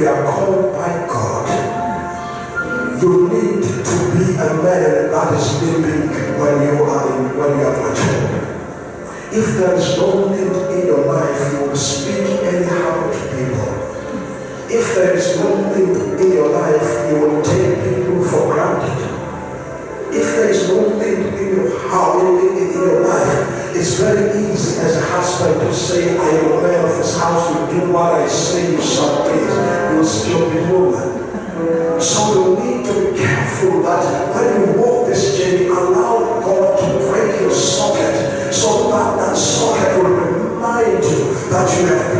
you are called by God, you need to be a man that is living when you are mature. If there is no need in your life, you will speak anyhow to people. If there is no need in your life, you will take people for granted. If there is no need in your house, in your life, it's very easy as a husband to say, I am a man of this house, you do what I say, you shall please. You stupid woman. So you need to be careful that when you walk this journey, allow God to break your socket so that that socket will remind you that you have